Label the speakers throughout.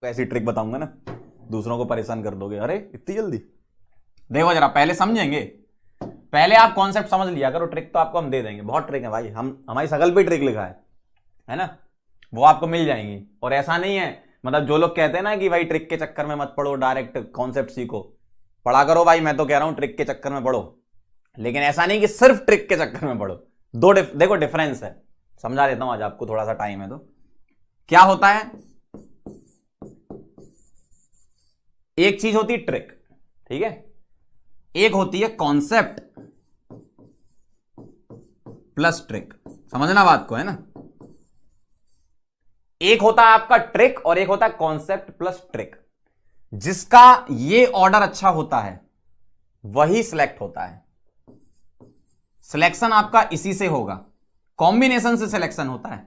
Speaker 1: ऐसी ट्रिक बताऊंगा ना, दूसरों को परेशान कर दोगे। अरे इतनी जल्दी? देखो जरा, पहले समझेंगे, पहले आप कॉन्सेप्ट समझ लिया करो। ट्रिक तो आपको हम दे देंगे, बहुत ट्रिक है भाई, हम हमारी शकल पे ट्रिक लिखा है ना, वो आपको मिल जाएंगी। और ऐसा नहीं है, मतलब जो लोग कहते हैं ना कि भाई ट्रिक के चक्कर में मत पढ़ो, डायरेक्ट कॉन्सेप्ट सीखो, पढ़ा करो भाई। मैं तो कह रहा हूं ट्रिक के चक्कर में पढ़ो, लेकिन ऐसा नहीं कि सिर्फ ट्रिक के चक्कर में पढ़ो। देखो डिफरेंस है, समझा देता हूं आज आपको, थोड़ा सा टाइम है तो। क्या होता है, एक चीज होती है ट्रिक, ठीक है, एक होती है कॉन्सेप्ट प्लस ट्रिक। समझना बात को, है ना। एक होता है आपका ट्रिक और एक होता है कॉन्सेप्ट प्लस ट्रिक। जिसका ये ऑर्डर अच्छा होता है वही सिलेक्ट होता है। सिलेक्शन आपका इसी से होगा, कॉम्बिनेशन से सिलेक्शन होता है।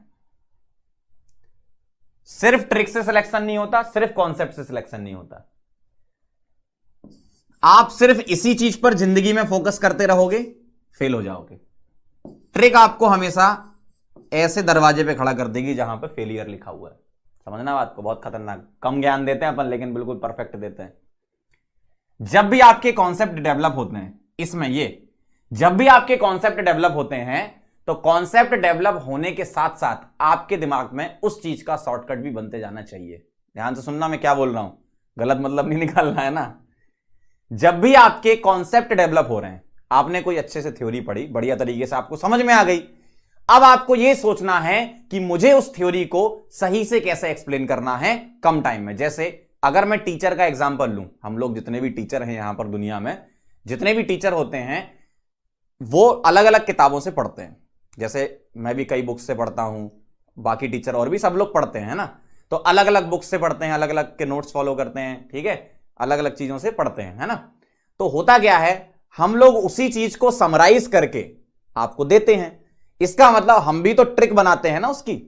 Speaker 1: सिर्फ ट्रिक से सिलेक्शन नहीं होता, सिर्फ कॉन्सेप्ट से सिलेक्शन नहीं होता। आप सिर्फ इसी चीज पर जिंदगी में फोकस करते रहोगे, फेल हो जाओगे। ट्रिक आपको हमेशा ऐसे दरवाजे पे खड़ा कर देगी जहां पे फेलियर लिखा हुआ है। समझना बात को, बहुत खतरनाक। कम ज्ञान देते हैं अपन, लेकिन बिल्कुल परफेक्ट देते हैं। जब भी आपके कॉन्सेप्ट डेवलप होते हैं, इसमें ये जब भी आपके कॉन्सेप्ट डेवलप होते हैं, तो कॉन्सेप्ट डेवलप होने के साथ साथ आपके दिमाग में उस चीज का शॉर्टकट भी बनते जाना चाहिए। ध्यान से सुनना, मैं क्या बोल रहा हूं, गलत मतलब नहीं निकालना है ना। जब भी आपके कॉन्सेप्ट डेवलप हो रहे हैं, आपने कोई अच्छे से थ्योरी पढ़ी, बढ़िया तरीके से आपको समझ में आ गई, अब आपको यह सोचना है कि मुझे उस थ्योरी को सही से कैसे एक्सप्लेन करना है कम टाइम में। जैसे अगर मैं टीचर का एग्जांपल लूं, हम लोग जितने भी टीचर हैं यहां पर दुनिया में, जितने भी टीचर होते हैं वो अलग अलग किताबों से पढ़ते हैं। जैसे मैं भी कई बुक्स से पढ़ता हूं, बाकी टीचर और भी सब लोग पढ़ते हैं, है ना। तो अलग अलग बुक्स से पढ़ते हैं, अलग अलग के नोट्स फॉलो करते हैं, ठीक है, अलग अलग चीजों से पढ़ते हैं, है ना। तो होता क्या है, हम लोग उसी चीज को समराइज करके आपको देते हैं। इसका मतलब हम भी तो ट्रिक बनाते हैं ना उसकी।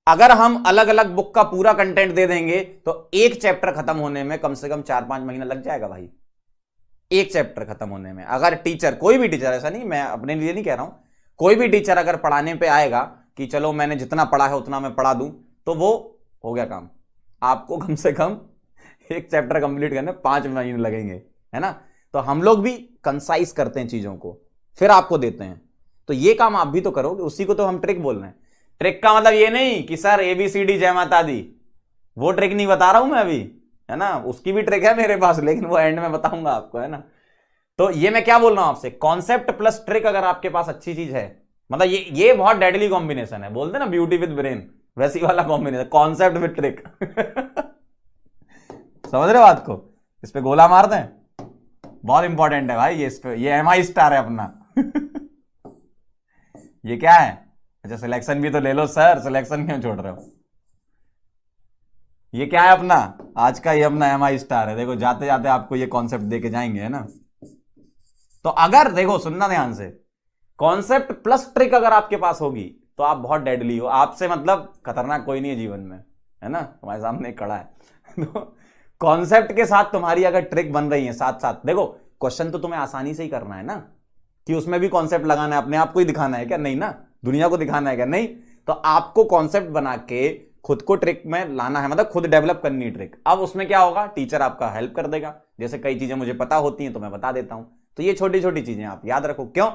Speaker 1: अगर हम अलग अलग बुक का पूरा कंटेंट दे देंगे तो एक चैप्टर खत्म होने में कम से कम 4-5 महीना लग जाएगा भाई, एक चैप्टर खत्म होने में। अगर टीचर, कोई भी टीचर, ऐसा नहीं, मैं अपने लिए नहीं कह रहा हूं, कोई भी टीचर अगर पढ़ाने पे आएगा कि चलो मैंने जितना पढ़ा है उतना मैं पढ़ा दूं, तो वो हो गया काम। आपको कम से कम एक चैप्टर कंप्लीट करने 5 महीने लगेंगे, है ना। तो हम लोग भी कंसाइज करते हैं चीजों को, फिर आपको देते हैं। तो ये काम आप भी तो करोगे, उसी को तो हम ट्रिक बोल रहे हैं। ट्रिक का मतलब ये नहीं कि सर ABCD जय माता दी, वो ट्रिक नहीं बता रहा हूं मैं अभी, है ना। उसकी भी ट्रिक है मेरे पास, लेकिन वो एंड में बताऊंगा आपको, है ना। तो ये मैं क्या बोल रहा हूं आपसे, कॉन्सेप्ट प्लस ट्रिक अगर आपके पास अच्छी चीज है, मतलब ये बहुत डेडली कॉम्बिनेशन है। बोलते ना ब्यूटी विद ब्रेन, वैसी वाला कॉम्बिनेशन, कॉन्सेप्ट विद ट्रिक। समझ रहे बात को, इस पे गोला मार दें, बहुत इंपॉर्टेंट है भाई ये। इस पे ये MI स्टार है अपना। ये क्या है, अच्छा सिलेक्शन भी तो ले लो सर, सिलेक्शन क्यों छोड़ रहे हो। ये क्या है अपना आज का, ये अपना MI स्टार है। देखो जाते जाते आपको ये कॉन्सेप्ट देके जाएंगे, है ना। तो अगर देखो, सुनना ध्यान से, कॉन्सेप्ट प्लस ट्रिक अगर आपके पास होगी तो आप बहुत डेडली हो। आपसे मतलब खतरनाक कोई नहीं है जीवन में, है ना। तुम्हारे सामने खड़ा है। तो कॉन्सेप्ट के साथ तुम्हारी अगर ट्रिक बन रही है साथ साथ, देखो क्वेश्चन तो तुम्हें आसानी से ही करना है ना, कि उसमें भी कॉन्सेप्ट लगाना है, अपने आप को ही दिखाना है क्या, नहीं ना, दुनिया को दिखाना है क्या, नहीं। तो आपको कॉन्सेप्ट बना के खुद को ट्रिक में लाना है, मतलब खुद डेवलप करनी है ट्रिक। अब उसमें क्या होगा, टीचर आपका हेल्प कर देगा। जैसे कई चीजें मुझे पता होती हैं तो मैं बता देता हूं। तो ये छोटी छोटी चीजें आप याद रखो। क्यों,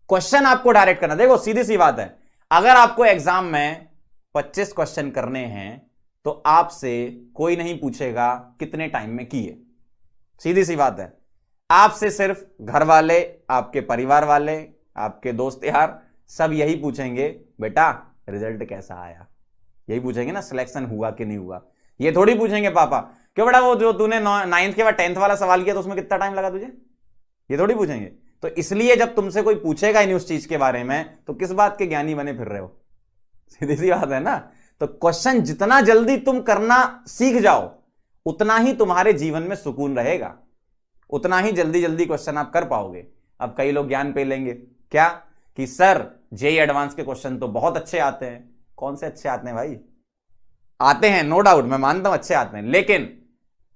Speaker 1: क्वेश्चन आपको डायरेक्ट करना। देखो सीधी सी बात है, अगर आपको एग्जाम में 25 क्वेश्चन करने हैं तो आपसे कोई नहीं पूछेगा कितने टाइम में किए। सीधी सी बात है, आपसे सिर्फ घर वाले, आपके परिवार वाले, आपके दोस्त यार, सब यही पूछेंगे, बेटा रिजल्ट कैसा आया। यही पूछेंगे ना, सिलेक्शन हुआ कि नहीं हुआ। ये थोड़ी पूछेंगे पापा क्यों बेटा वो जो तूने 9th के बाद 10th वाला सवाल किया तो उसमें कितना टाइम लगा तुझे, ये थोड़ी पूछेंगे। तो इसलिए जब तुमसे कोई पूछेगा इन उस चीज के बारे में तो किस बात के ज्ञानी बने फिर रहे हो। सीधी सी बात है ना। तो क्वेश्चन जितना जल्दी तुम करना सीख जाओ उतना ही तुम्हारे जीवन में सुकून रहेगा, उतना ही जल्दी जल्दी क्वेश्चन आप कर पाओगे। अब कई लोग ज्ञान पे लेंगे क्या कि सर JEE एडवांस के क्वेश्चन तो बहुत अच्छे आते हैं। कौन से अच्छे आते हैं भाई, आते हैं नो डाउट, मैं मानता हूं अच्छे आते हैं, लेकिन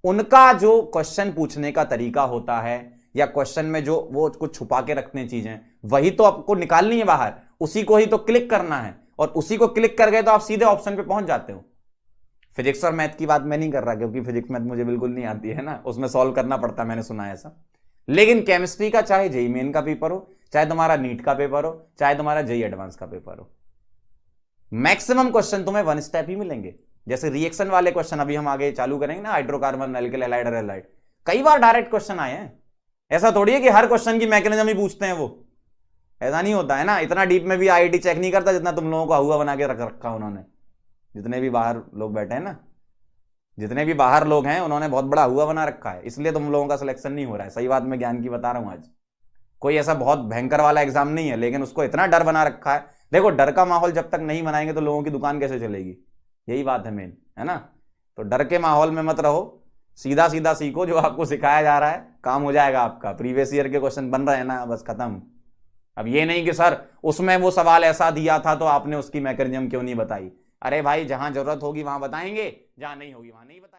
Speaker 1: उनका जो क्वेश्चन पूछने का तरीका होता है या क्वेश्चन में जो वो कुछ छुपा के रखते हैं चीजें, वही तो आपको निकालनी है बाहर, उसी को ही तो क्लिक करना है, और उसी को क्लिक कर गए तो आप सीधे ऑप्शन पे पहुंच जाते हो। फिजिक्स और मैथ की बात मैं नहीं कर रहा, क्योंकि फिजिक्स मैथ मुझे बिल्कुल नहीं आती है ना, उसमें सॉल्व करना पड़ता है, मैंने सुना है ऐसा। लेकिन केमिस्ट्री का चाहे जेई मेन का पेपर हो, चाहे तुम्हारा नीट का पेपर हो, चाहे तुम्हारा जेई एडवांस का पेपर हो, मैक्सिमम क्वेश्चन तुम्हें वन स्टेप ही मिलेंगे। जैसे रिएक्शन वाले क्वेश्चन अभी हम आगे चालू करेंगे ना, हाइड्रोकार्बन, एल्किल हैलाइड और हैलाइड, कई बार डायरेक्ट क्वेश्चन आए हैं। ऐसा थोड़ी है कि हर क्वेश्चन की मैकेनिज्म ही पूछते हैं वो, ऐसा नहीं होता है ना। इतना डीप में भी आईआईटी चेक नहीं करता जितना तुम लोगों को हुआ बना के रख रखा उन्होंने। जितने भी बाहर लोग बैठे हैं ना, जितने भी बाहर लोग हैं, उन्होंने बहुत बड़ा हुआ बना रखा है, इसलिए तुम लोगों का सिलेक्शन नहीं हो रहा है। सही बात मैं ज्ञान की बता रहा हूं आज। कोई ऐसा बहुत भयंकर वाला एग्जाम नहीं है, लेकिन उसको इतना डर बना रखा है। देखो, डर का माहौल जब तक नहीं बनाएंगे तो लोगों की दुकान कैसे चलेगी, यही बात है मेन, है ना। तो डर के माहौल में मत रहो, सीधा सीधा सीखो जो आपको सिखाया जा रहा है, काम हो जाएगा आपका। प्रीवियस ईयर के क्वेश्चन बन रहे हैं ना, बस खत्म। अब ये नहीं कि सर उसमें वो सवाल ऐसा दिया था तो आपने उसकी मैकेनिज्म क्यों नहीं बताई। अरे भाई, जहां जरूरत होगी वहां बताएंगे, जहां नहीं होगी वहां नहीं बताएंगे।